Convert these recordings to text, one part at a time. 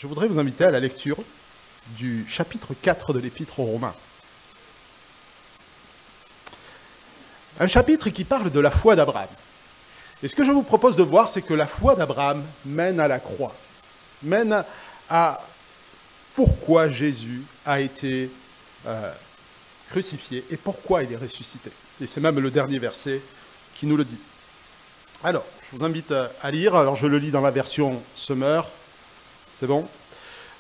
je voudrais vous inviter à la lecture du chapitre 4 de l'Épître aux Romains. Un chapitre qui parle de la foi d'Abraham. Et ce que je vous propose de voir, c'est que la foi d'Abraham mène à la croix, mène à pourquoi Jésus a été crucifié et pourquoi il est ressuscité. Et c'est même le dernier verset qui nous le dit. Alors, je vous invite à lire. Alors, je le lis dans la version Summer. C'est bon?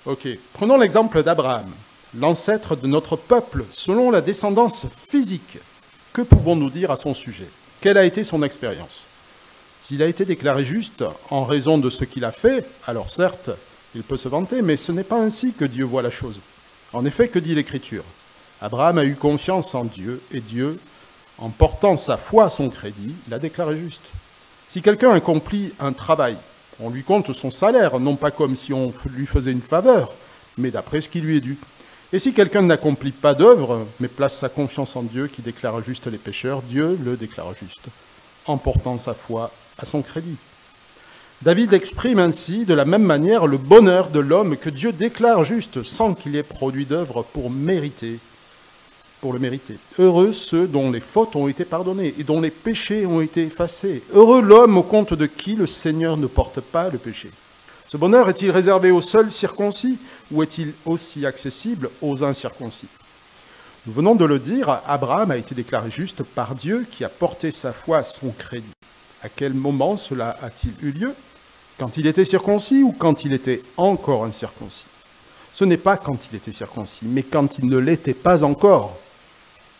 Ok. Prenons l'exemple d'Abraham, l'ancêtre de notre peuple, selon la descendance physique. Que pouvons-nous dire à son sujet? Quelle a été son expérience? S'il a été déclaré juste en raison de ce qu'il a fait, alors certes, il peut se vanter, mais ce n'est pas ainsi que Dieu voit la chose. En effet, que dit l'Écriture? Abraham a eu confiance en Dieu, et Dieu, en portant sa foi à son crédit, l'a déclaré juste. Si quelqu'un accomplit un travail, on lui compte son salaire, non pas comme si on lui faisait une faveur, mais d'après ce qui lui est dû. Et si quelqu'un n'accomplit pas d'œuvre, mais place sa confiance en Dieu qui déclare juste les pécheurs, Dieu le déclare juste, en portant sa foi à son crédit. David exprime ainsi de la même manière le bonheur de l'homme que Dieu déclare juste sans qu'il ait produit d'œuvre pour le mériter. Heureux ceux dont les fautes ont été pardonnées et dont les péchés ont été effacés. Heureux l'homme au compte de qui le Seigneur ne porte pas le péché. Ce bonheur est-il réservé aux seuls circoncis ou est-il aussi accessible aux incirconcis? Nous venons de le dire, Abraham a été déclaré juste par Dieu qui a porté sa foi à son crédit. À quel moment cela a-t-il eu lieu? Quand il était circoncis ou quand il était encore incirconcis? Ce n'est pas quand il était circoncis, mais quand il ne l'était pas encore.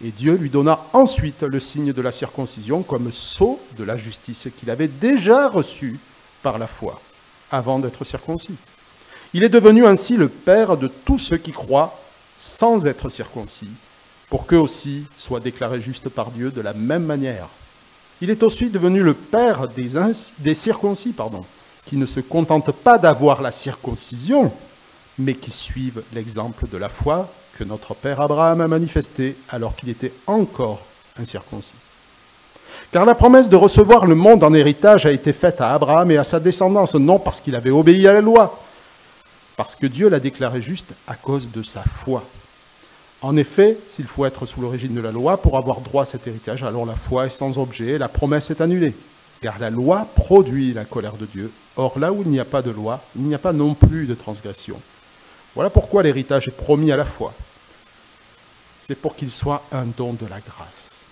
Et Dieu lui donna ensuite le signe de la circoncision comme sceau de la justice qu'il avait déjà reçu par la foi, avant d'être circoncis. Il est devenu ainsi le Père de tous ceux qui croient sans être circoncis, pour qu'eux aussi soient déclarés justes par Dieu de la même manière. Il est aussi devenu le Père des circoncis, qui ne se contentent pas d'avoir la circoncision, mais qui suivent l'exemple de la foi que notre père Abraham a manifesté alors qu'il était encore incirconcis. Car la promesse de recevoir le monde en héritage a été faite à Abraham et à sa descendance, non parce qu'il avait obéi à la loi, parce que Dieu l'a déclaré juste à cause de sa foi. En effet, s'il faut être sous le régime de la loi pour avoir droit à cet héritage, alors la foi est sans objet et la promesse est annulée. Car la loi produit la colère de Dieu. Or, là où il n'y a pas de loi, il n'y a pas non plus de transgression. Voilà pourquoi l'héritage est promis à la foi. C'est pour qu'il soit un don de la grâce.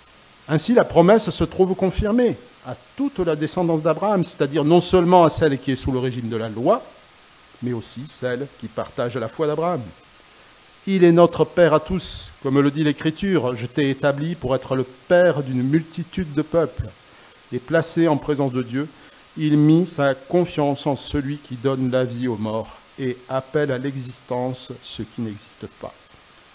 Ainsi, la promesse se trouve confirmée à toute la descendance d'Abraham, c'est-à-dire non seulement à celle qui est sous le régime de la loi, mais aussi celle qui partage la foi d'Abraham. Il est notre Père à tous, comme le dit l'Écriture, je t'ai établi pour être le Père d'une multitude de peuples. Et placé en présence de Dieu, il mit sa confiance en celui qui donne la vie aux morts et appelle à l'existence ce qui n'existe pas.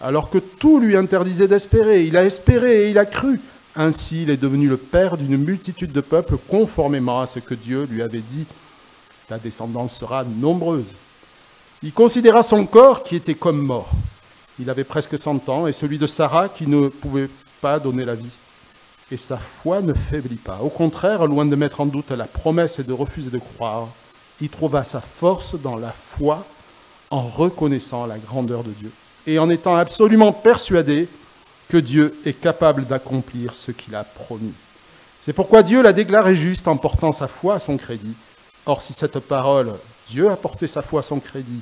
Alors que tout lui interdisait d'espérer, il a espéré et il a cru. Ainsi, il est devenu le Père d'une multitude de peuples conformément à ce que Dieu lui avait dit. Ta descendance sera nombreuse. Il considéra son corps qui était comme mort. Il avait presque 100 ans et celui de Sarah qui ne pouvait pas donner la vie. Et sa foi ne faiblit pas. Au contraire, loin de mettre en doute la promesse et de refuser de croire, il trouva sa force dans la foi en reconnaissant la grandeur de Dieu et en étant absolument persuadé que Dieu est capable d'accomplir ce qu'il a promis. C'est pourquoi Dieu l'a déclaré juste en portant sa foi à son crédit. Or, si cette parole, Dieu a porté sa foi à son crédit,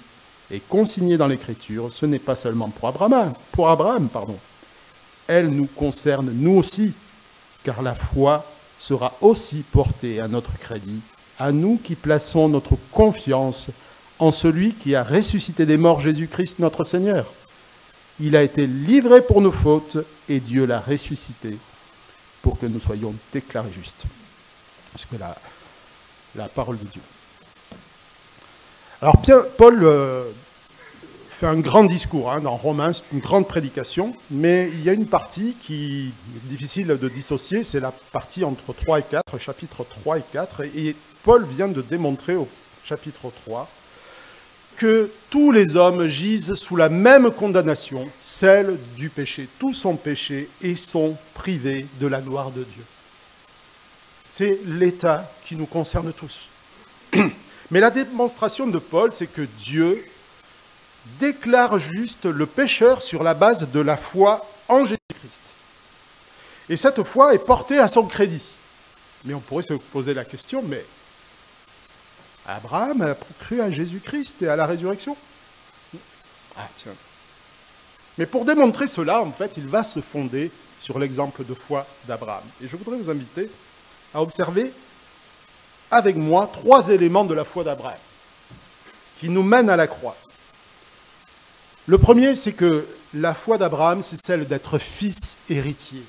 est consignée dans l'Écriture, ce n'est pas seulement pour Abraham, elle nous concerne nous aussi, car la foi sera aussi portée à notre crédit, à nous qui plaçons notre confiance en celui qui a ressuscité des morts Jésus-Christ notre Seigneur. Il a été livré pour nos fautes et Dieu l'a ressuscité pour que nous soyons déclarés justes. C'est la parole de Dieu. Alors Paul fait un grand discours dans Romains, c'est une grande prédication, mais il y a une partie qui est difficile de dissocier, c'est la partie entre 3 et 4, chapitres 3 et 4, et Paul vient de démontrer au chapitre 3 que tous les hommes gisent sous la même condamnation, celle du péché. Tous sont péchés et sont privés de la gloire de Dieu. C'est l'état qui nous concerne tous. Mais la démonstration de Paul, c'est que Dieu déclare juste le pécheur sur la base de la foi en Jésus-Christ. Et cette foi est portée à son crédit. Mais on pourrait se poser la question, mais Abraham a cru à Jésus-Christ et à la résurrection? Ah tiens. Mais pour démontrer cela, en fait, il va se fonder sur l'exemple de foi d'Abraham. Et je voudrais vous inviter à observer avec moi 3 éléments de la foi d'Abraham qui nous mènent à la croix. Le premier, c'est que la foi d'Abraham, c'est celle d'être fils héritier.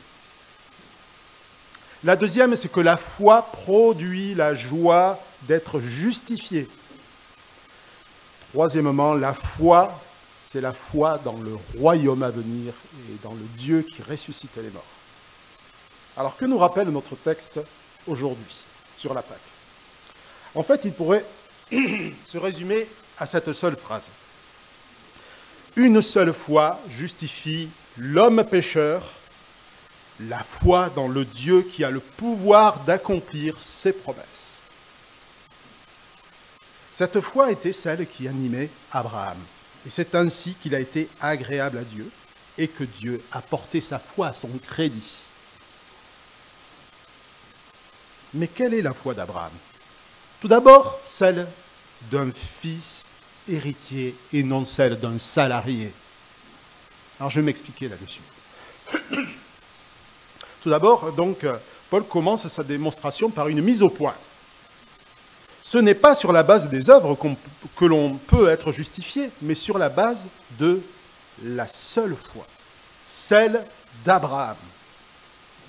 La deuxième, c'est que la foi produit la joie d'être justifié. Troisièmement, la foi, c'est la foi dans le royaume à venir et dans le Dieu qui ressuscite les morts. Alors, que nous rappelle notre texte aujourd'hui sur la Pâque? En fait, il pourrait se résumer à cette seule phrase. Une seule foi justifie l'homme pécheur, la foi dans le Dieu qui a le pouvoir d'accomplir ses promesses. Cette foi était celle qui animait Abraham. Et c'est ainsi qu'il a été agréable à Dieu et que Dieu a porté sa foi à son crédit. Mais quelle est la foi d'Abraham? Tout d'abord, celle d'un fils héritier et non celle d'un salarié. Alors je vais m'expliquer là-dessus. Tout d'abord, donc, Paul commence sa démonstration par une mise au point. Ce n'est pas sur la base des œuvres que l'on peut être justifié, mais sur la base de la seule foi, celle d'Abraham.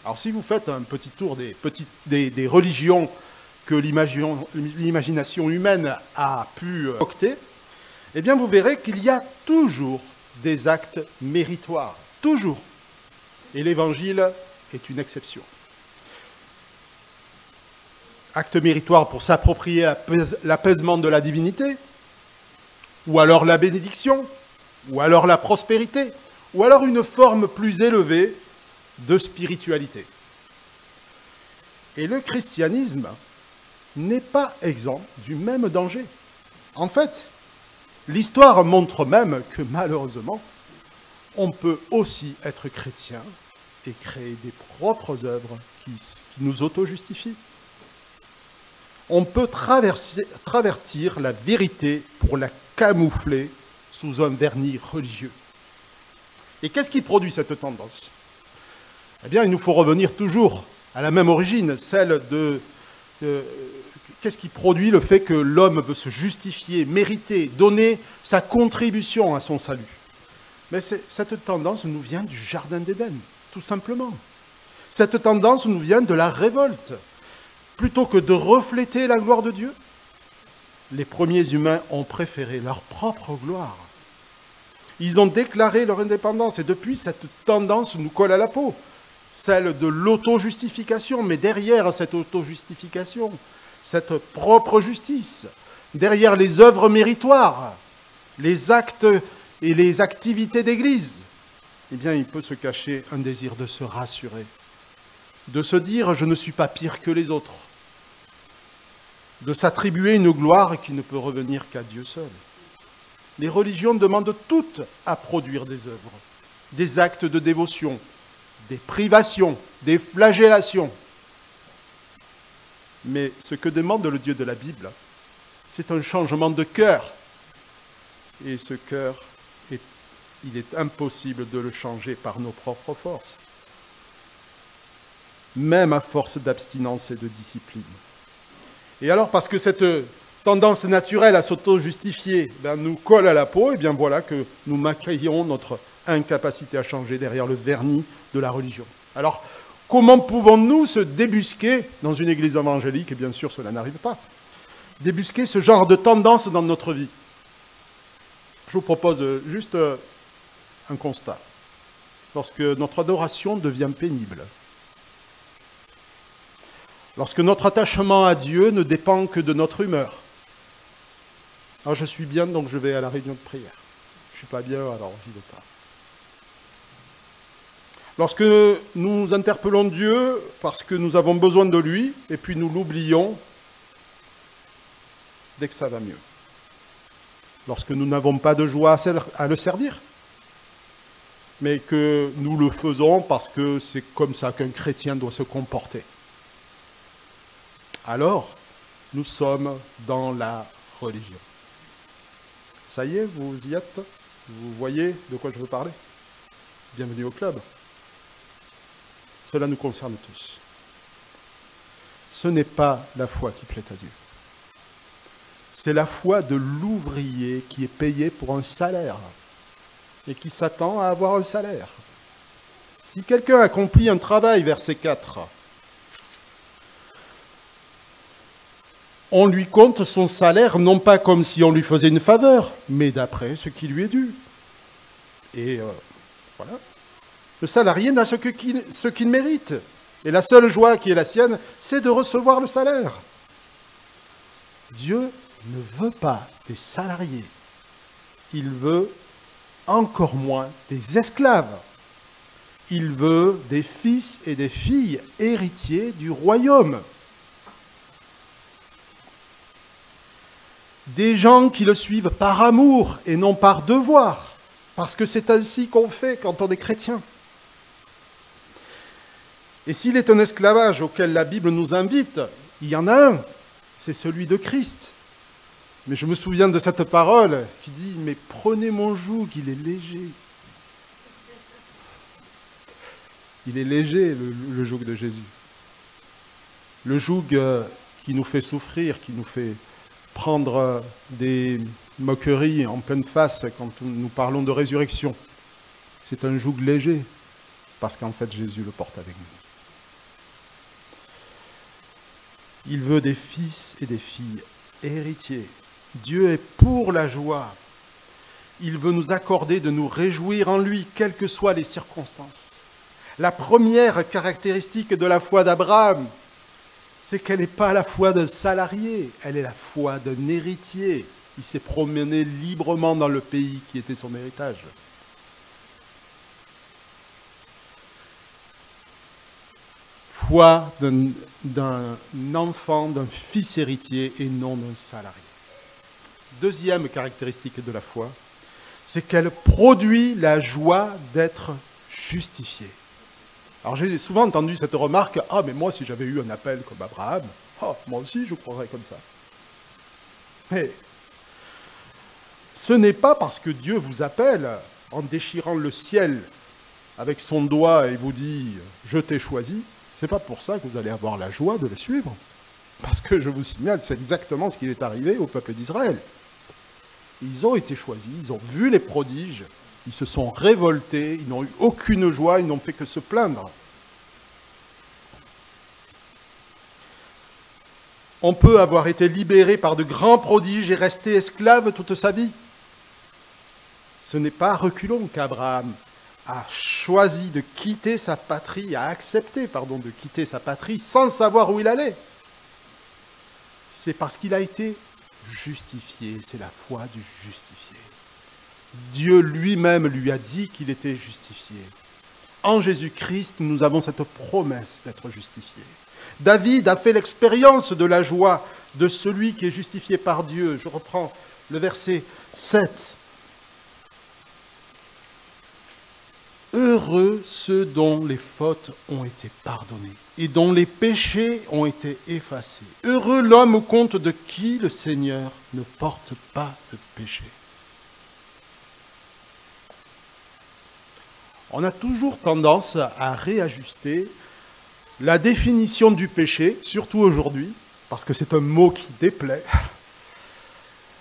Alors si vous faites un petit tour des religions que l'imagination humaine a pu concocter, eh bien vous verrez qu'il y a toujours des actes méritoires, toujours. Et l'Évangile est une exception. Acte méritoire pour s'approprier l'apaisement de la divinité, ou alors la bénédiction, ou alors la prospérité, ou alors une forme plus élevée de spiritualité. Et le christianisme n'est pas exempt du même danger. En fait, l'histoire montre même que malheureusement, on peut aussi être chrétien et créer des propres œuvres qui nous auto-justifient. On peut travertir la vérité pour la camoufler sous un vernis religieux. Et qu'est-ce qui produit cette tendance? Eh bien, il nous faut revenir toujours à la même origine, celle de... qu'est-ce qui produit le fait que l'homme veut se justifier, mériter, donner sa contribution à son salut? Mais cette tendance nous vient du Jardin d'Éden, tout simplement. Cette tendance nous vient de la révolte. Plutôt que de refléter la gloire de Dieu, les premiers humains ont préféré leur propre gloire. Ils ont déclaré leur indépendance et depuis, cette tendance nous colle à la peau, celle de l'auto-justification. Mais derrière cette auto-justification, cette propre justice, derrière les œuvres méritoires, les actes et les activités d'Église, eh bien, il peut se cacher un désir de se rassurer, de se dire « je ne suis pas pire que les autres », de s'attribuer une gloire qui ne peut revenir qu'à Dieu seul. Les religions demandent toutes à produire des œuvres, des actes de dévotion, des privations, des flagellations. Mais ce que demande le Dieu de la Bible, c'est un changement de cœur. Et ce cœur, il est impossible de le changer par nos propres forces, même à force d'abstinence et de discipline. Et alors, parce que cette tendance naturelle à s'auto-justifier nous colle à la peau, et bien voilà que nous maquillons notre incapacité à changer derrière le vernis de la religion. Alors, comment pouvons-nous se débusquer dans une église évangélique? Et bien sûr, cela n'arrive pas. Débusquer ce genre de tendance dans notre vie. Je vous propose juste un constat. Lorsque notre adoration devient pénible, lorsque notre attachement à Dieu ne dépend que de notre humeur. Alors je suis bien, donc je vais à la réunion de prière. Je ne suis pas bien, alors je n'y vais pas. Lorsque nous interpellons Dieu parce que nous avons besoin de lui, et puis nous l'oublions dès que ça va mieux. lorsque nous n'avons pas de joie à le servir, mais que nous le faisons parce que c'est comme ça qu'un chrétien doit se comporter. Alors, nous sommes dans la religion. Ça y est, vous y êtes? Vous voyez de quoi je veux parler? Bienvenue au club. Cela nous concerne tous. Ce n'est pas la foi qui plaît à Dieu. C'est la foi de l'ouvrier qui est payé pour un salaire et qui s'attend à avoir un salaire. Si quelqu'un accomplit un travail, verset 4, on lui compte son salaire non pas comme si on lui faisait une faveur, mais d'après ce qui lui est dû. Et voilà. Le salarié n'a ce qu'il mérite. Et la seule joie qui est la sienne, c'est de recevoir le salaire. Dieu ne veut pas des salariés. Il veut encore moins des esclaves. Il veut des fils et des filles héritiers du royaume. Des gens qui le suivent par amour et non par devoir, parce que c'est ainsi qu'on fait quand on est chrétien. Et s'il est un esclavage auquel la Bible nous invite, il y en a un, c'est celui de Christ. Mais je me souviens de cette parole qui dit « Mais prenez mon joug, il est léger ». Il est léger, le joug de Jésus. Le joug qui nous fait souffrir, qui nous fait prendre des moqueries en pleine face quand nous parlons de résurrection. C'est un joug léger, parce qu'en fait Jésus le porte avec nous. Il veut des fils et des filles héritiers. Dieu est pour la joie. Il veut nous accorder de nous réjouir en lui, quelles que soient les circonstances. La première caractéristique de la foi d'Abraham, c'est qu'elle n'est pas la foi d'un salarié, elle est la foi d'un héritier. Il s'est promené librement dans le pays qui était son héritage. Foi d'un enfant, d'un fils héritier et non d'un salarié. Deuxième caractéristique de la foi, c'est qu'elle produit la joie d'être justifié. Alors j'ai souvent entendu cette remarque, « Ah, mais moi, si j'avais eu un appel comme Abraham, moi aussi, je croirais comme ça. » Mais ce n'est pas parce que Dieu vous appelle en déchirant le ciel avec son doigt et vous dit « Je t'ai choisi », c'est pas pour ça que vous allez avoir la joie de le suivre. Parce que je vous signale, c'est exactement ce qui est arrivé au peuple d'Israël. Ils ont été choisis, ils ont vu les prodiges, ils se sont révoltés, ils n'ont eu aucune joie, ils n'ont fait que se plaindre. On peut avoir été libéré par de grands prodiges et rester esclave toute sa vie. Ce n'est pas à reculons qu'Abraham a choisi de quitter sa patrie, a accepté, de quitter sa patrie sans savoir où il allait. C'est parce qu'il a été justifié, c'est la foi du justifié. Dieu lui-même lui a dit qu'il était justifié. En Jésus-Christ, nous avons cette promesse d'être justifiés. David a fait l'expérience de la joie de celui qui est justifié par Dieu. Je reprends le verset 7. Heureux ceux dont les fautes ont été pardonnées et dont les péchés ont été effacés. Heureux l'homme au compte de qui le Seigneur ne porte pas de péché. On a toujours tendance à réajuster la définition du péché, surtout aujourd'hui, parce que c'est un mot qui déplaît.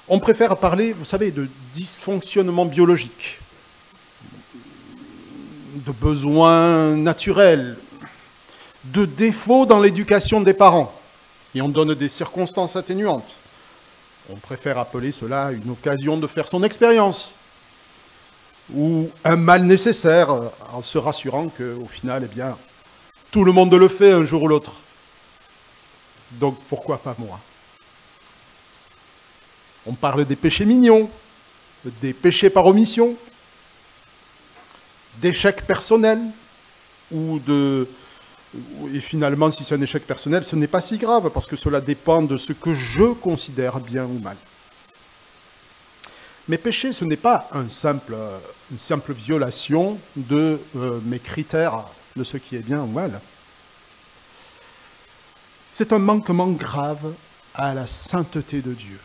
On préfère parler, vous savez, de dysfonctionnement biologique, de besoins naturels, de défauts dans l'éducation des parents. Et on donne des circonstances atténuantes. On préfère appeler cela une occasion de faire son expérience, ou un mal nécessaire, en se rassurant qu'au final, tout le monde le fait un jour ou l'autre. Donc pourquoi pas moi? On parle des péchés mignons, des péchés par omission, d'échecs personnels, et finalement, si c'est un échec personnel, ce n'est pas si grave, parce que cela dépend de ce que je considère bien ou mal. Mais péché, ce n'est pas une simple violation de mes critères de ce qui est bien ou mal. C'est un manquement grave à la sainteté de Dieu.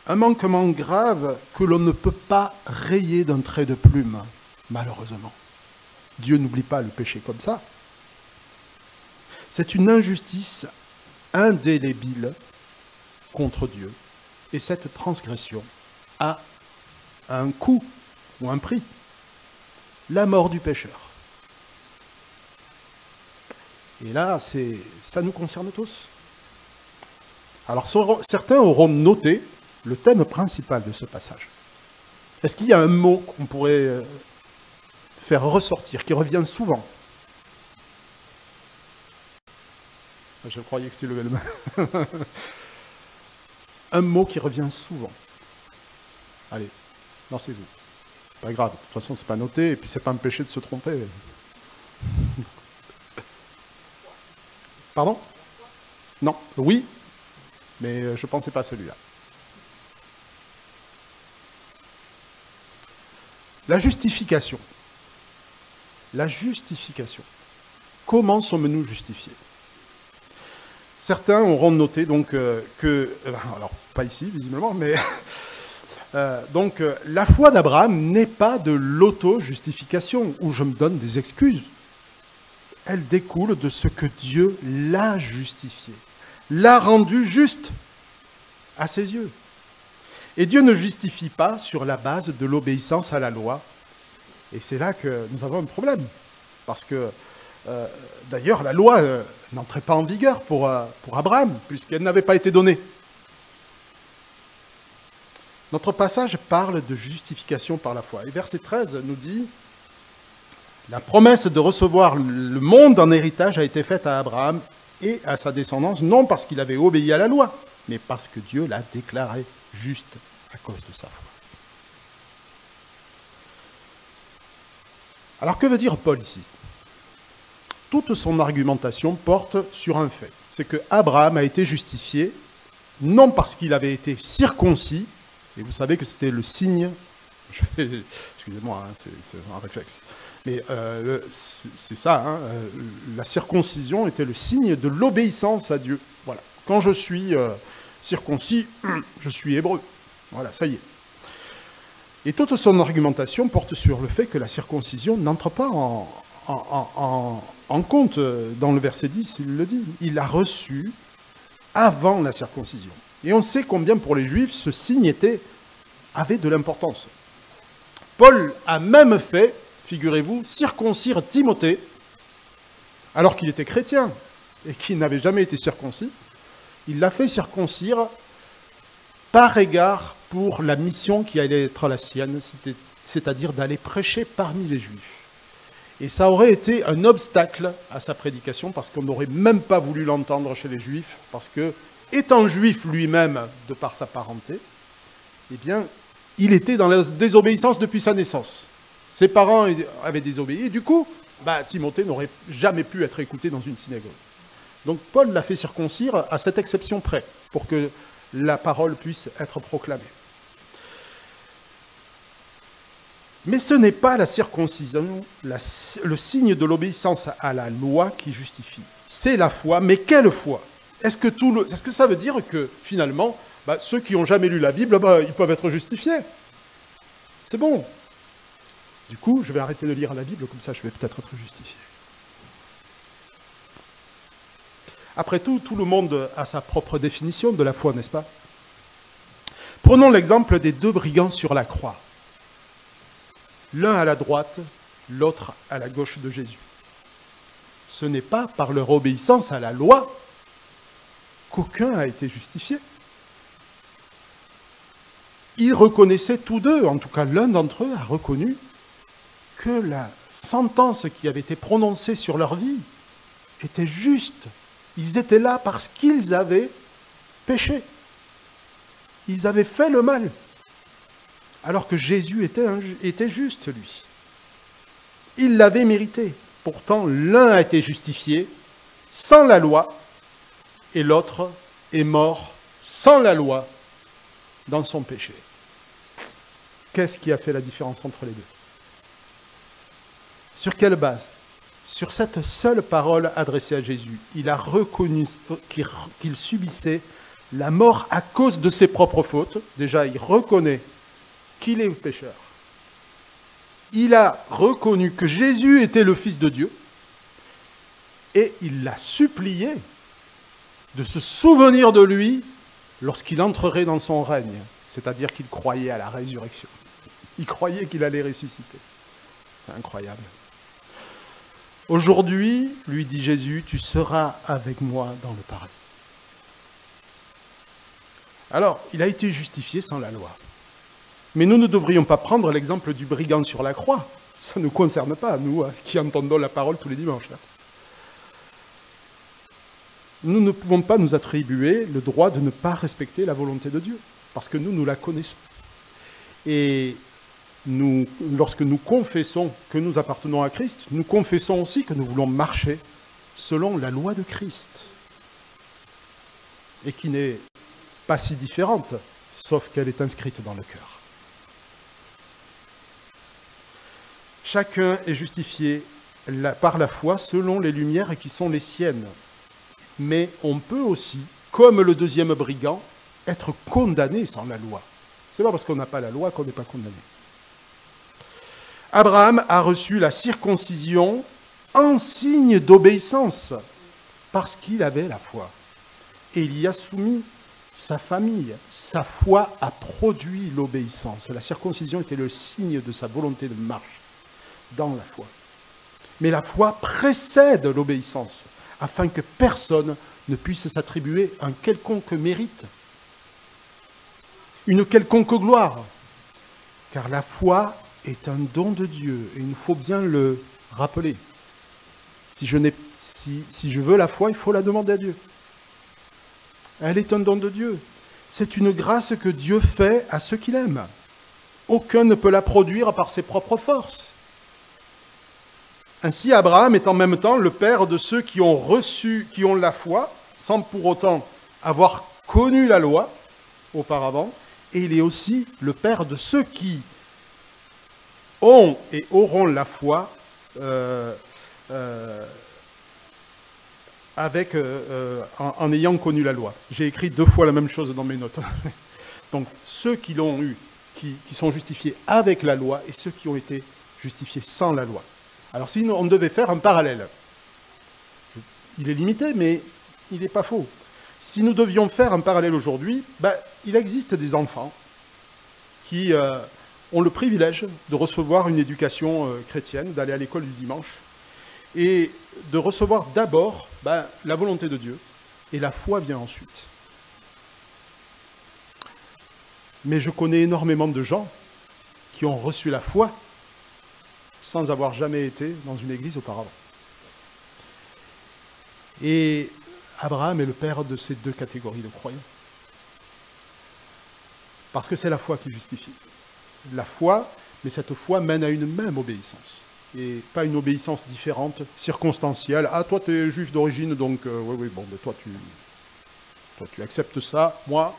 Un manquement grave que l'on ne peut pas rayer d'un trait de plume, malheureusement. Dieu n'oublie pas le péché comme ça. C'est une injustice indélébile contre Dieu. Et cette transgression a un coût ou un prix. La mort du pécheur. Et là, ça nous concerne tous. Alors certains auront noté le thème principal de ce passage. Est-ce qu'il y a un mot qu'on pourrait faire ressortir, qui revient souvent? Je croyais que tu levais le main. Un mot qui revient souvent. Allez, lancez-vous. Pas grave, de toute façon, c'est pas noté, et puis c'est pas un péché de se tromper. Pardon? Non, oui, mais je ne pensais pas à celui-là. La justification. La justification. Comment sommes-nous justifiés? Certains auront noté donc que, alors pas ici visiblement, mais donc la foi d'Abraham n'est pas de l'auto-justification où je me donne des excuses. Elle découle de ce que Dieu l'a justifié, l'a rendu juste à ses yeux. Et Dieu ne justifie pas sur la base de l'obéissance à la loi. Et c'est là que nous avons un problème. Parce que, d'ailleurs, la loi n'entrait pas en vigueur pour Abraham, puisqu'elle n'avait pas été donnée. Notre passage parle de justification par la foi. Et verset 13 nous dit « La promesse de recevoir le monde en héritage a été faite à Abraham et à sa descendance, non parce qu'il avait obéi à la loi, mais parce que Dieu l'a déclaré juste à cause de sa foi. » Alors que veut dire Paul ici? Toute son argumentation porte sur un fait. C'est que Abraham a été justifié, non parce qu'il avait été circoncis, et vous savez que c'était le signe, excusez-moi, hein, c'est un réflexe, mais c'est ça, hein, la circoncision était le signe de l'obéissance à Dieu. Voilà. Quand je suis circoncis, je suis hébreu. Voilà, ça y est. Et toute son argumentation porte sur le fait que la circoncision n'entre pas en compte. Dans le verset 10, il le dit. Il l'a reçu avant la circoncision. Et on sait combien pour les Juifs, ce signe avait de l'importance. Paul a même fait, figurez-vous, circoncire Timothée, alors qu'il était chrétien et qu'il n'avait jamais été circoncis. Il l'a fait circoncire par égard pour la mission qui allait être la sienne, c'est-à-dire d'aller prêcher parmi les Juifs. Et ça aurait été un obstacle à sa prédication, parce qu'on n'aurait même pas voulu l'entendre chez les Juifs, parce que, étant juif lui-même, de par sa parenté, eh bien, il était dans la désobéissance depuis sa naissance. Ses parents avaient désobéi, et du coup, Timothée n'aurait jamais pu être écouté dans une synagogue. Donc Paul l'a fait circoncire à cette exception près, pour que la parole puisse être proclamée. Mais ce n'est pas la circoncision, le signe de l'obéissance à la loi qui justifie. C'est la foi, mais quelle foi? Est-ce que ça veut dire que, finalement, ceux qui n'ont jamais lu la Bible, ils peuvent être justifiés? C'est bon. Du coup, je vais arrêter de lire la Bible, comme ça je vais peut-être être justifié. Après tout le monde a sa propre définition de la foi, n'est-ce pas? Prenons l'exemple des deux brigands sur la croix. L'un à la droite, l'autre à la gauche de Jésus. Ce n'est pas par leur obéissance à la loi qu'aucun a été justifié. Ils reconnaissaient tous deux, en tout cas l'un d'entre eux a reconnu que la sentence qui avait été prononcée sur leur vie était juste. Ils étaient là parce qu'ils avaient péché. Ils avaient fait le mal. Alors que Jésus était juste, lui. Il l'avait mérité. Pourtant, l'un a été justifié sans la loi, et l'autre est mort sans la loi dans son péché. Qu'est-ce qui a fait la différence entre les deux? Sur quelle base? Sur cette seule parole adressée à Jésus. Il a reconnu qu'il subissait la mort à cause de ses propres fautes. Déjà, il reconnaît qu'il est pécheur. Il a reconnu que Jésus était le Fils de Dieu. Et il l'a supplié de se souvenir de lui lorsqu'il entrerait dans son règne. C'est-à-dire qu'il croyait à la résurrection. Il croyait qu'il allait ressusciter. C'est incroyable. Aujourd'hui, lui dit Jésus, tu seras avec moi dans le paradis. Alors, il a été justifié sans la loi. Mais nous ne devrions pas prendre l'exemple du brigand sur la croix. Ça ne nous concerne pas, nous, qui entendons la parole tous les dimanches. Nous ne pouvons pas nous attribuer le droit de ne pas respecter la volonté de Dieu, parce que nous la connaissons. Et lorsque nous confessons que nous appartenons à Christ, nous confessons aussi que nous voulons marcher selon la loi de Christ, et qui n'est pas si différente, sauf qu'elle est inscrite dans le cœur. Chacun est justifié par la foi selon les lumières qui sont les siennes. Mais on peut aussi, comme le deuxième brigand, être condamné sans la loi. Ce n'est pas parce qu'on n'a pas la loi qu'on n'est pas condamné. Abraham a reçu la circoncision en signe d'obéissance, parce qu'il avait la foi. Et il y a soumis sa famille. Sa foi a produit l'obéissance. La circoncision était le signe de sa volonté de marche dans la foi. Mais la foi précède l'obéissance, afin que personne ne puisse s'attribuer un quelconque mérite, une quelconque gloire. Car la foi est un don de Dieu, et il nous faut bien le rappeler. Si je veux la foi, il faut la demander à Dieu. Elle est un don de Dieu. C'est une grâce que Dieu fait à ceux qu'il aime. Aucun ne peut la produire par ses propres forces. Ainsi, Abraham est en même temps le père de ceux qui ont la foi, sans pour autant avoir connu la loi auparavant, et il est aussi le père de ceux qui ont et auront la foi en ayant connu la loi. J'ai écrit 2 fois la même chose dans mes notes. Donc, ceux qui l'ont eu, qui sont justifiés avec la loi, et ceux qui ont été justifiés sans la loi. Alors, si on devait faire un parallèle, il est limité, mais il n'est pas faux. Si nous devions faire un parallèle aujourd'hui, il existe des enfants qui ont le privilège de recevoir une éducation chrétienne, d'aller à l'école du dimanche, et de recevoir d'abord la volonté de Dieu, et la foi vient ensuite. Mais je connais énormément de gens qui ont reçu la foi sans avoir jamais été dans une église auparavant. Et Abraham est le père de ces 2 catégories de croyants. Parce que c'est la foi qui justifie. La foi, mais cette foi mène à une même obéissance. Et pas une obéissance différente, circonstancielle. Ah, toi, tu es juif d'origine, donc oui, bon, mais toi, tu acceptes ça. Moi,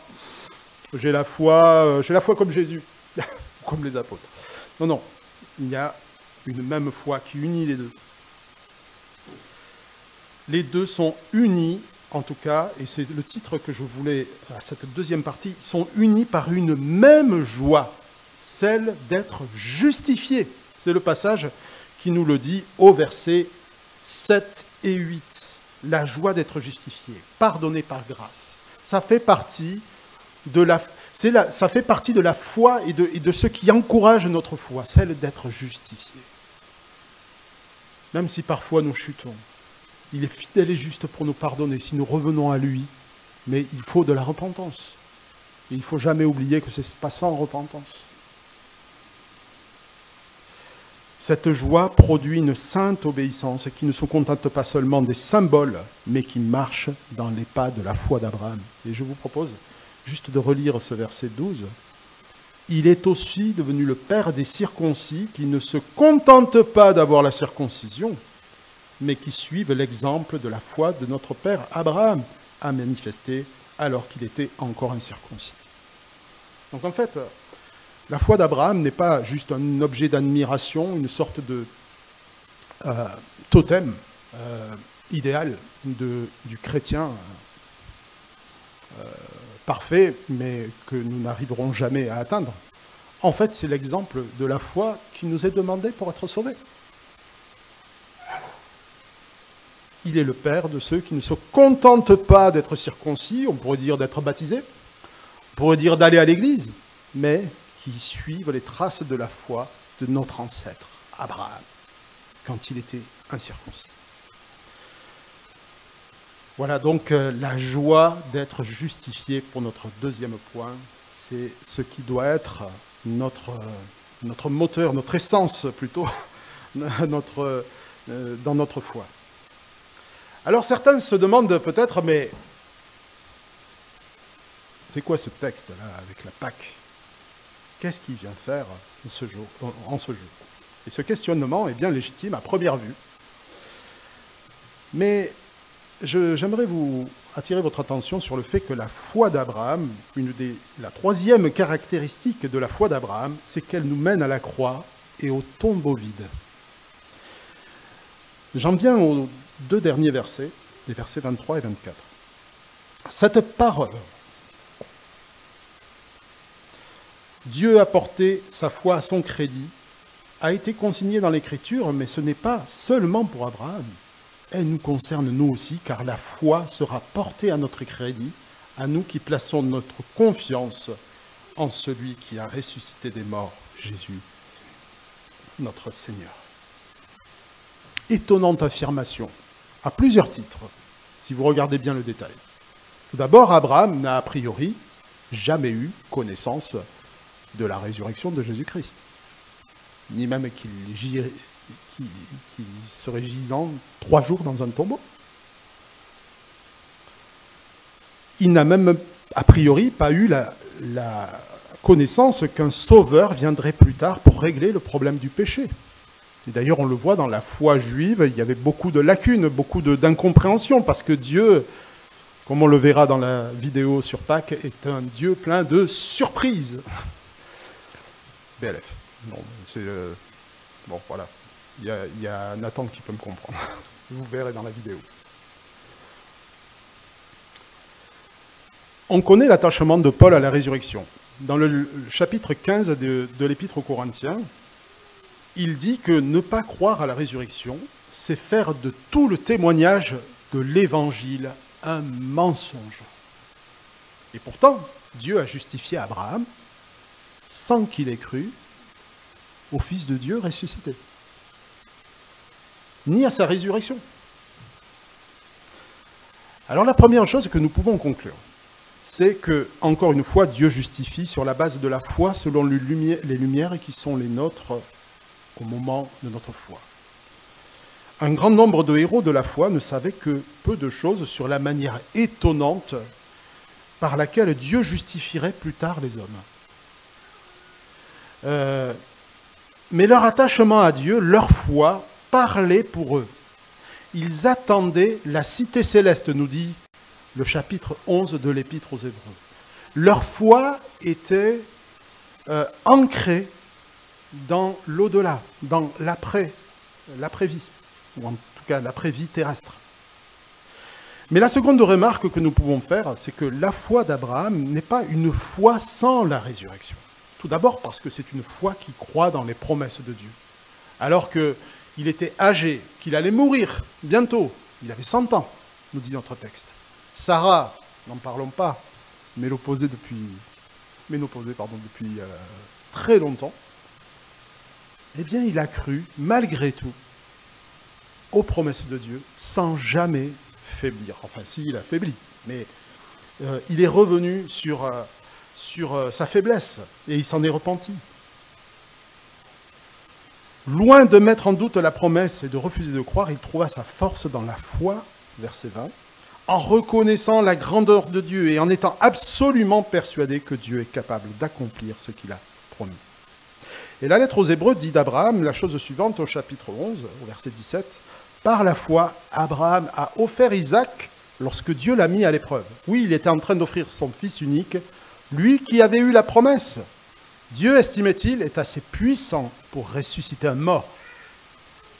j'ai la foi comme Jésus, comme les apôtres. Non, il y a une même foi qui unit les deux. Les deux sont unis, en tout cas, et c'est le titre que je voulais à cette deuxième partie, sont unis par une même joie, celle d'être justifiés. C'est le passage qui nous le dit au verset 7 et 8. La joie d'être justifié, pardonné par grâce. Ça fait partie de la foi et de ce qui encourage notre foi, celle d'être justifié. Même si parfois nous chutons, il est fidèle et juste pour nous pardonner si nous revenons à lui, mais il faut de la repentance. Et il ne faut jamais oublier que ce n'est pas sans repentance. Cette joie produit une sainte obéissance qui ne se contente pas seulement des symboles, mais qui marche dans les pas de la foi d'Abraham. Et je vous propose juste de relire ce verset 12. Il est aussi devenu le père des circoncis qui ne se contentent pas d'avoir la circoncision, mais qui suivent l'exemple de la foi de notre père Abraham a manifesté alors qu'il était encore incirconcis. Donc en fait, La foi d'Abraham n'est pas juste un objet d'admiration, une sorte de totem idéal du chrétien parfait, mais que nous n'arriverons jamais à atteindre. En fait, c'est l'exemple de la foi qui nous est demandée pour être sauvés. Il est le Père de ceux qui ne se contentent pas d'être circoncis, on pourrait dire d'être baptisés, on pourrait dire d'aller à l'église, mais qui suivent les traces de la foi de notre ancêtre, Abraham, quand il était incirconcis. Voilà donc la joie d'être justifié pour notre deuxième point, c'est ce qui doit être notre moteur, notre essence plutôt, dans notre foi. Alors certains se demandent peut-être, mais c'est quoi ce texte-là avec la Pâque? Qu'est-ce qu'il vient faire en ce jour? Et ce questionnement est bien légitime à première vue. Mais j'aimerais vous attirer votre attention sur le fait que la foi d'Abraham, la troisième caractéristique de la foi d'Abraham, c'est qu'elle nous mène à la croix et au tombeau vide. J'en viens aux deux derniers versets, les versets 23 et 24. Cette parole, Dieu a porté sa foi à son crédit, a été consignée dans l'Écriture, mais ce n'est pas seulement pour Abraham. Elle nous concerne nous aussi, car la foi sera portée à notre crédit, à nous qui plaçons notre confiance en celui qui a ressuscité des morts, Jésus, notre Seigneur. Étonnante affirmation, à plusieurs titres, si vous regardez bien le détail. Tout d'abord, Abraham n'a a priori jamais eu connaissance de la résurrection de Jésus-Christ, ni même qu'il serait gisant 3 jours dans un tombeau. Il n'a même a priori pas eu la connaissance qu'un sauveur viendrait plus tard pour régler le problème du péché. Et d'ailleurs, on le voit dans la foi juive, il y avait beaucoup de lacunes, beaucoup d'incompréhension, parce que Dieu, comme on le verra dans la vidéo sur Pâques, est un Dieu plein de surprises. BLF. Non, c'est... bon, voilà. Il y a Nathan qui peut me comprendre. Vous verrez dans la vidéo. On connaît l'attachement de Paul à la résurrection. Dans le chapitre 15 de l'Épître aux Corinthiens, il dit que ne pas croire à la résurrection, c'est faire de tout le témoignage de l'Évangile un mensonge. Et pourtant, Dieu a justifié Abraham sans qu'il ait cru au Fils de Dieu ressuscité, ni à sa résurrection. Alors la première chose que nous pouvons conclure, c'est que, encore une fois, Dieu justifie sur la base de la foi selon les lumières qui sont les nôtres au moment de notre foi. Un grand nombre de héros de la foi ne savaient que peu de choses sur la manière étonnante par laquelle Dieu justifierait plus tard les hommes. Mais leur attachement à Dieu, leur foi, parlait pour eux. Ils attendaient la cité céleste, nous dit le chapitre 11 de l'Épître aux Hébreux. Leur foi était ancrée dans l'au-delà, dans l'après-vie, ou en tout cas l'après-vie terrestre. Mais la seconde remarque que nous pouvons faire, c'est que la foi d'Abraham n'est pas une foi sans la résurrection. Tout d'abord parce que c'est une foi qui croit dans les promesses de Dieu. Alors qu'il était âgé, qu'il allait mourir bientôt, il avait 100 ans, nous dit notre texte. Sarah, n'en parlons pas, ménopausée depuis très longtemps, eh bien il a cru, malgré tout, aux promesses de Dieu, sans jamais faiblir. Enfin, si, il a faibli, mais il est revenu sur sa faiblesse, et il s'en est repenti. Loin de mettre en doute la promesse et de refuser de croire, il trouva sa force dans la foi, verset 20, en reconnaissant la grandeur de Dieu et en étant absolument persuadé que Dieu est capable d'accomplir ce qu'il a promis. Et la lettre aux Hébreux dit d'Abraham la chose suivante au chapitre 11, au verset 17, « Par la foi, Abraham a offert Isaac lorsque Dieu l'a mis à l'épreuve. » Oui, il était en train d'offrir son fils unique, lui qui avait eu la promesse. Dieu, estimait-il, est assez puissant pour ressusciter un mort.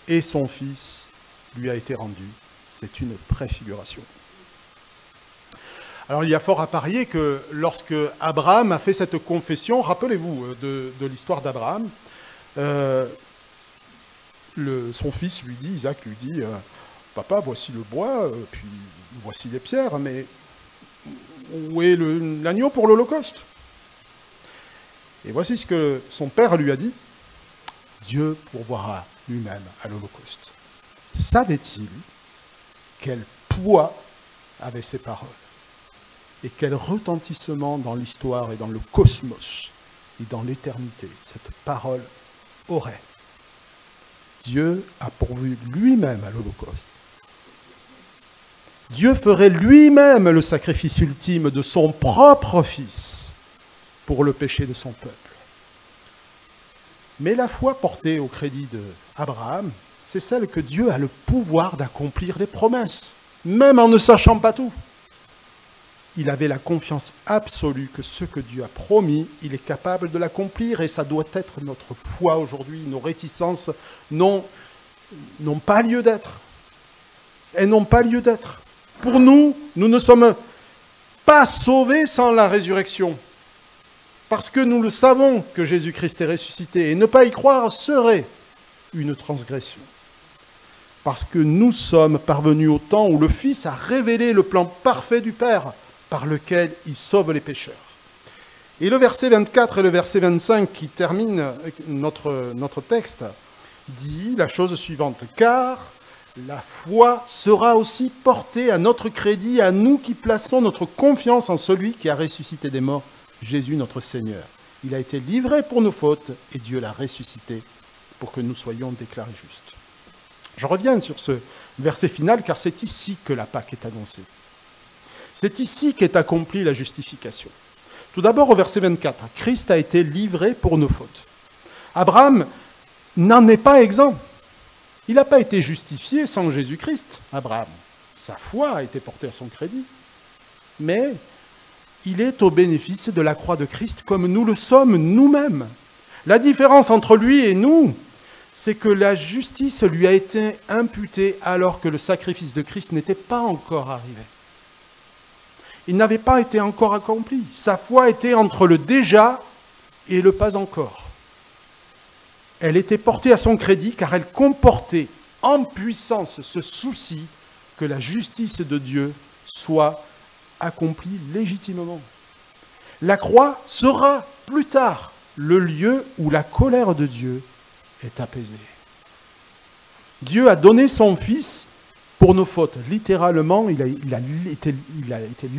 Et son Fils lui a été rendu. C'est une préfiguration. Alors il y a fort à parier que lorsque Abraham a fait cette confession, rappelez-vous de l'histoire d'Abraham, son fils lui dit, Isaac lui dit, papa, voici le bois, puis voici les pierres, mais où est l'agneau pour l'Holocauste? Et voici ce que son père lui a dit, Dieu pourvoira lui-même à l'Holocauste. Savait-il quel poids avaient ces paroles et quel retentissement dans l'histoire et dans le cosmos et dans l'éternité cette parole aurait? Dieu a pourvu lui-même à l'Holocauste. Dieu ferait lui-même le sacrifice ultime de son propre Fils pour le péché de son peuple. Mais la foi portée au crédit d'Abraham, c'est celle que Dieu a le pouvoir d'accomplir les promesses, même en ne sachant pas tout. Il avait la confiance absolue que ce que Dieu a promis, il est capable de l'accomplir, et ça doit être notre foi aujourd'hui. Nos réticences n'ont pas lieu d'être. Elles n'ont pas lieu d'être. Pour nous, nous ne sommes pas sauvés sans la résurrection. Parce que nous le savons que Jésus-Christ est ressuscité, et ne pas y croire serait une transgression. Parce que nous sommes parvenus au temps où le Fils a révélé le plan parfait du Père, par lequel il sauve les pécheurs. Et le verset 24 et le verset 25 qui terminent notre texte dit la chose suivante. Car la foi sera aussi portée à notre crédit, à nous qui plaçons notre confiance en celui qui a ressuscité des morts, Jésus notre Seigneur. Il a été livré pour nos fautes et Dieu l'a ressuscité pour que nous soyons déclarés justes. Je reviens sur ce verset final car c'est ici que la Pâque est annoncée. C'est ici qu'est accomplie la justification. Tout d'abord au verset 24, Christ a été livré pour nos fautes. Abraham n'en est pas exempt. Il n'a pas été justifié sans Jésus-Christ, Abraham. Sa foi a été portée à son crédit. Mais il est au bénéfice de la croix de Christ comme nous le sommes nous-mêmes. La différence entre lui et nous, c'est que la justice lui a été imputée alors que le sacrifice de Christ n'était pas encore arrivé. Il n'avait pas été encore accompli. Sa foi était entre le déjà et le pas encore. Elle était portée à son crédit car elle comportait en puissance ce souci que la justice de Dieu soit accomplie légitimement. La croix sera plus tard le lieu où la colère de Dieu est apaisée. Dieu a donné son Fils pour nos fautes. Littéralement, il a été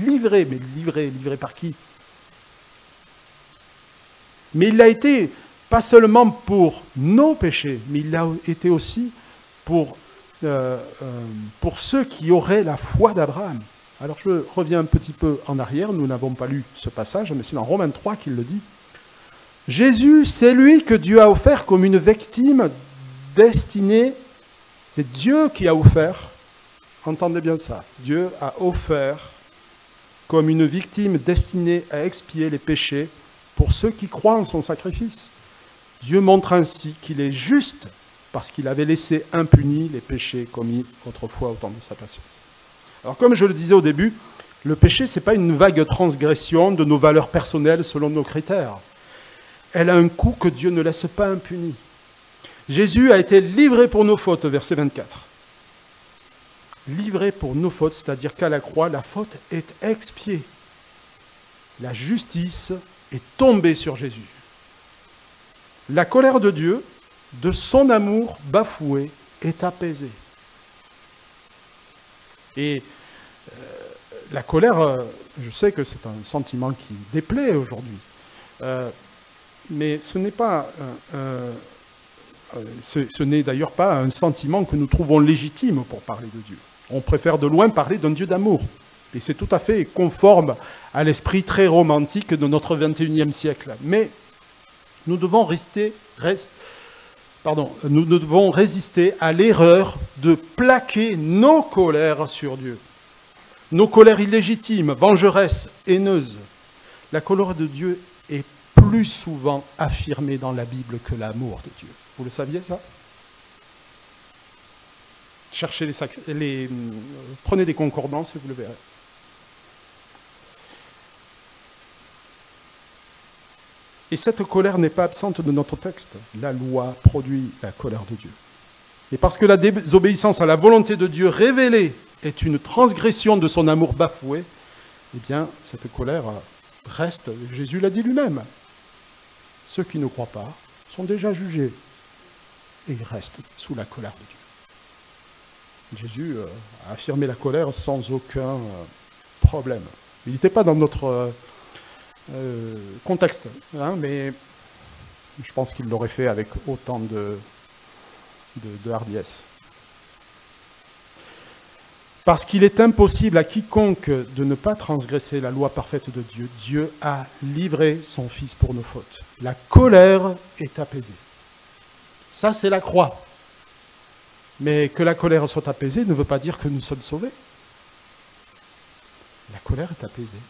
livré, mais livré par qui? Mais il l'a été pas seulement pour nos péchés, mais il l'a été aussi pour ceux qui auraient la foi d'Abraham. Alors je reviens un petit peu en arrière, nous n'avons pas lu ce passage, mais c'est dans Romains 3 qu'il le dit. Jésus, c'est lui que Dieu a offert comme une victime destinée, c'est Dieu qui a offert, entendez bien ça, Dieu a offert comme une victime destinée à expier les péchés pour ceux qui croient en son sacrifice. Dieu montre ainsi qu'il est juste parce qu'il avait laissé impunis les péchés commis autrefois au temps de sa patience. Alors comme je le disais au début, le péché, ce n'est pas une vague transgression de nos valeurs personnelles selon nos critères. Elle a un coût que Dieu ne laisse pas impuni. Jésus a été livré pour nos fautes, verset 24. Livré pour nos fautes, c'est-à-dire qu'à la croix, la faute est expiée. La justice est tombée sur Jésus. La colère de Dieu, de son amour bafoué, est apaisée. Et la colère, je sais que c'est un sentiment qui déplaît aujourd'hui, mais ce n'est pas, ce n'est d'ailleurs pas un sentiment que nous trouvons légitime pour parler de Dieu. On préfère de loin parler d'un Dieu d'amour. Et c'est tout à fait conforme à l'esprit très romantique de notre 21e siècle. Mais nous devons nous devons résister à l'erreur de plaquer nos colères sur Dieu. Nos colères illégitimes, vengeresses, haineuses. La colère de Dieu est plus souvent affirmé dans la Bible que l'amour de Dieu. Vous le saviez, ça? Cherchez prenez des concordances et vous le verrez. Et cette colère n'est pas absente de notre texte. La loi produit la colère de Dieu. Et parce que la désobéissance à la volonté de Dieu révélée est une transgression de son amour bafoué, eh bien, cette colère reste, Jésus l'a dit lui-même. Ceux qui ne croient pas sont déjà jugés et ils restent sous la colère de Dieu. Jésus a affirmé la colère sans aucun problème. Il n'était pas dans notre contexte, hein, mais je pense qu'il l'aurait fait avec autant de hardiesse. Parce qu'il est impossible à quiconque de ne pas transgresser la loi parfaite de Dieu. Dieu a livré son Fils pour nos fautes. La colère est apaisée. Ça, c'est la croix. Mais que la colère soit apaisée ne veut pas dire que nous sommes sauvés. La colère est apaisée.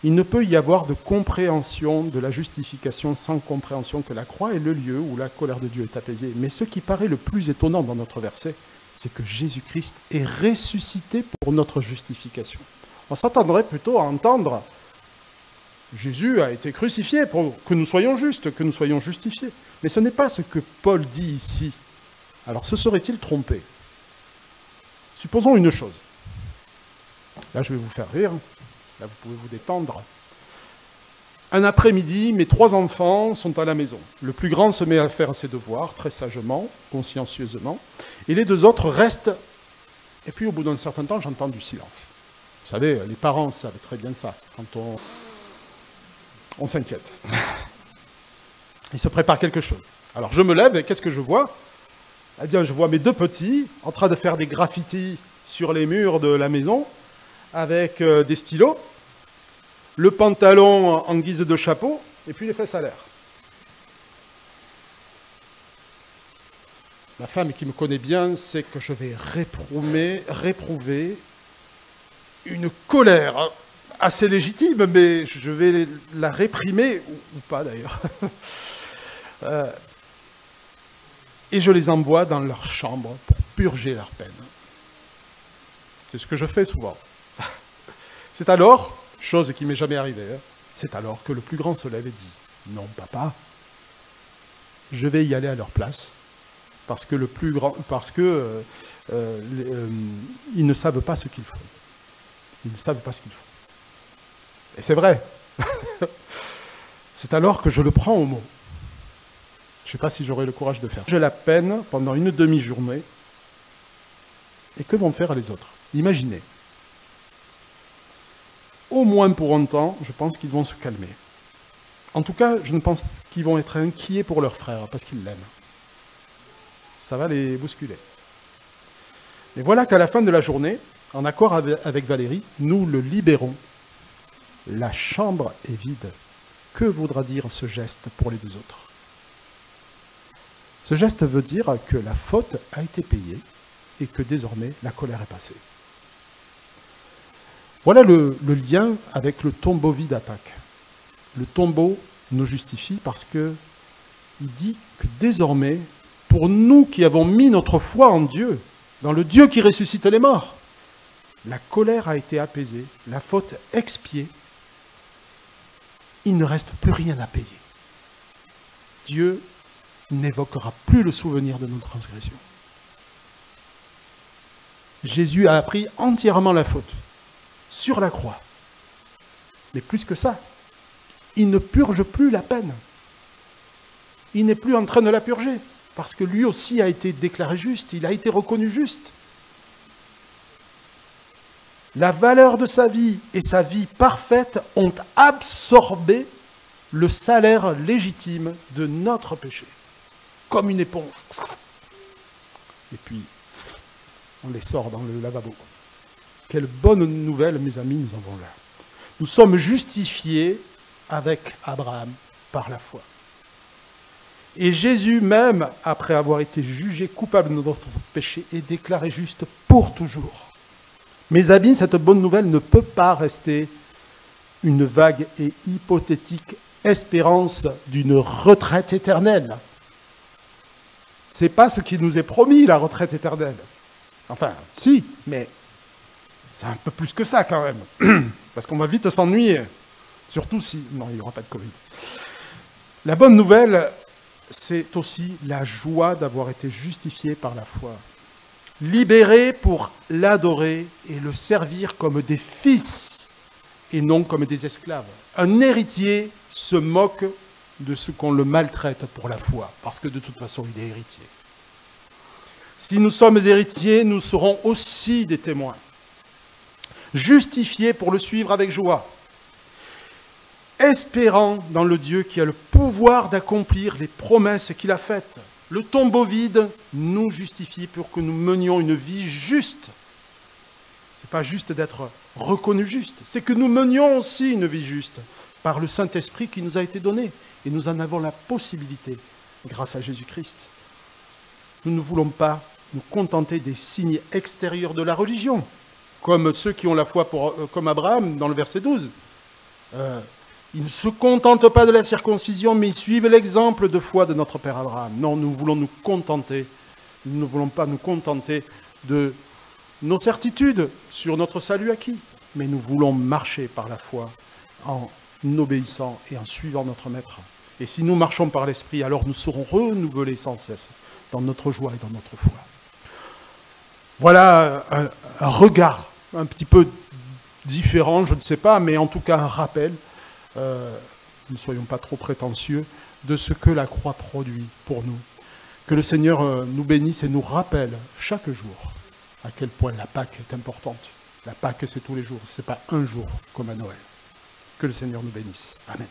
Il ne peut y avoir de compréhension de la justification sans compréhension que la croix est le lieu où la colère de Dieu est apaisée. Mais ce qui paraît le plus étonnant dans notre verset, c'est que Jésus-Christ est ressuscité pour notre justification. On s'attendrait plutôt à entendre Jésus a été crucifié pour que nous soyons justes, que nous soyons justifiés. Mais ce n'est pas ce que Paul dit ici. Alors se serait-il trompé? Supposons une chose. Là, je vais vous faire rire. Là, vous pouvez vous détendre. Un après-midi, mes 3 enfants sont à la maison. Le plus grand se met à faire ses devoirs, très sagement, consciencieusement, et les 2 autres restent. Et puis, au bout d'un certain temps, j'entends du silence. Vous savez, les parents savent très bien ça, quand on s'inquiète. Il se prépare quelque chose. Alors, je me lève, et qu'est-ce que je vois? Eh bien, je vois mes 2 petits en train de faire des graffitis sur les murs de la maison, avec des stylos, le pantalon en guise de chapeau, et puis les fesses à l'air. Ma femme qui me connaît bien sait que je vais réprouver une colère assez légitime, mais je vais la réprimer, ou pas d'ailleurs. Et je les envoie dans leur chambre pour purger leur peine. C'est ce que je fais souvent. C'est alors, chose qui m'est jamais arrivée, c'est alors que le plus grand se lève et dit « Non, papa, je vais y aller à leur place, parce que ils ne savent pas ce qu'ils font. Ils ne savent pas ce qu'ils font. » Et c'est vrai. C'est alors que je le prends au mot. Je ne sais pas si j'aurai le courage de faire ça. J'ai la peine pendant une demi-journée. Et que vont faire les autres? Imaginez. Au moins pour un temps, je pense qu'ils vont se calmer. En tout cas, je ne pense pas qu'ils vont être inquiets pour leur frère, parce qu'ils l'aiment. Ça va les bousculer. Mais voilà qu'à la fin de la journée, en accord avec Valérie, nous le libérons. La chambre est vide. Que voudra dire ce geste pour les 2 autres? Ce geste veut dire que la faute a été payée et que désormais la colère est passée. Voilà le lien avec le tombeau vide à Pâques. Le tombeau nous justifie parce qu'il dit que désormais, pour nous qui avons mis notre foi en Dieu, dans le Dieu qui ressuscite les morts, la colère a été apaisée, la faute expiée, il ne reste plus rien à payer. Dieu n'évoquera plus le souvenir de nos transgressions. Jésus a appris entièrement la faute sur la croix. Mais plus que ça, il ne purge plus la peine. Il n'est plus en train de la purger, parce que lui aussi a été déclaré juste, il a été reconnu juste. La valeur de sa vie et sa vie parfaite ont absorbé le salaire légitime de notre péché, comme une éponge. Et puis, on les sort dans le lavabo. Quelle bonne nouvelle, mes amis, nous avons là. Nous sommes justifiés avec Abraham par la foi. Et Jésus même, après avoir été jugé coupable de notre péché, est déclaré juste pour toujours. Mes amis, cette bonne nouvelle ne peut pas rester une vague et hypothétique espérance d'une retraite éternelle. Ce n'est pas ce qui nous est promis, la retraite éternelle. Enfin, si, mais c'est un peu plus que ça quand même. Parce qu'on va vite s'ennuyer. Surtout si... Non, il n'y aura pas de Covid. La bonne nouvelle, c'est aussi la joie d'avoir été justifié par la foi. Libérés pour l'adorer et le servir comme des fils et non comme des esclaves. Un héritier se moque de ce qu'on le maltraite pour la foi, parce que de toute façon, il est héritier. Si nous sommes héritiers, nous serons aussi des témoins, justifiés pour le suivre avec joie, espérant dans le Dieu qui a le pouvoir d'accomplir les promesses qu'il a faites. Le tombeau vide nous justifie pour que nous menions une vie juste. Ce n'est pas juste d'être reconnu juste, c'est que nous menions aussi une vie juste par le Saint-Esprit qui nous a été donné. Et nous en avons la possibilité grâce à Jésus-Christ. Nous ne voulons pas nous contenter des signes extérieurs de la religion, comme ceux qui ont la foi comme Abraham dans le verset 12. Ils ne se contentent pas de la circoncision, mais ils suivent l'exemple de foi de notre père Abraham. Non, nous voulons nous contenter, nous ne voulons pas nous contenter de nos certitudes sur notre salut acquis, mais nous voulons marcher par la foi en obéissant et en suivant notre Maître. Et si nous marchons par l'Esprit, alors nous serons renouvelés sans cesse dans notre joie et dans notre foi. Voilà un regard un petit peu différent, je ne sais pas, mais en tout cas un rappel. Ne soyons pas trop prétentieux de ce que la croix produit pour nous. Que le Seigneur nous bénisse et nous rappelle chaque jour à quel point la Pâque est importante. La Pâque, c'est tous les jours, ce n'est pas un jour comme à Noël. Que le Seigneur nous bénisse. Amen.